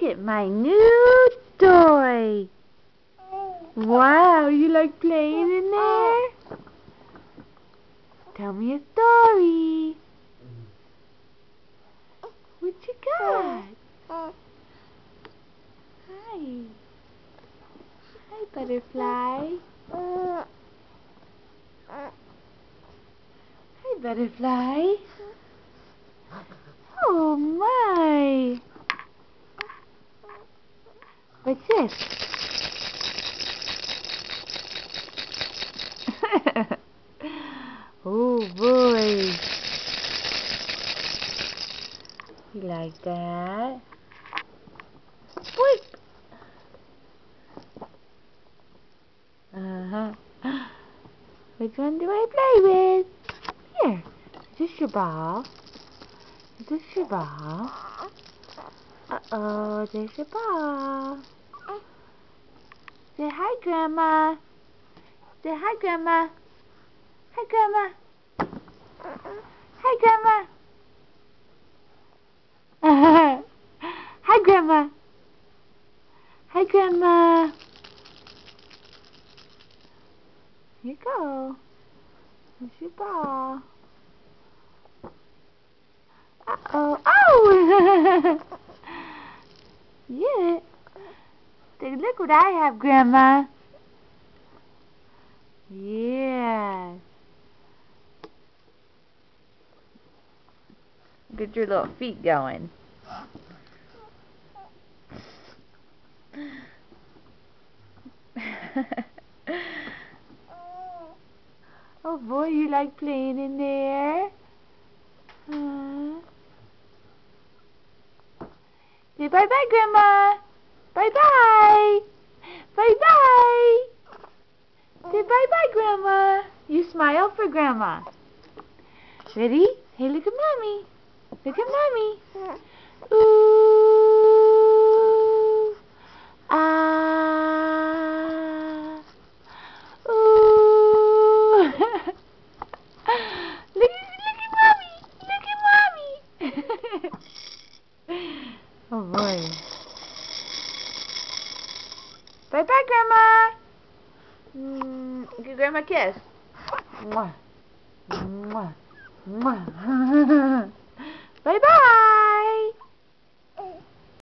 at my new toy. Wow, you like playing in there? Tell me a story. What you got? Hi. Hi, butterfly. Hi, butterfly. Oh, my. What's this? Oh, boy. You like that? Wait. Uh-huh. Which one do I play with? Here. Is this your ball? Is this your ball? Uh-oh, there's your ball. Say hi, Grandma. Say hi, Grandma. Hi, Grandma. Hi, Grandma. Hi, Grandma. Hi, Grandma. Here you go. Here's your ball. Uh-oh. Oh! Yeah. Look what I have, Grandma. Yeah. Get your little feet going. Oh boy, you like playing in there? Say bye-bye, Grandma. Bye-bye. Bye-bye. Say bye-bye, Grandma. You smile for Grandma. Ready? Hey, look at Mommy. Look at Mommy. Ooh. Ah. Ooh. Look at Mommy. Look at Mommy. Oh, boy. Bye-bye, Grandma. Give Grandma a kiss. Mwah. Mwah. Mwah. Bye-bye.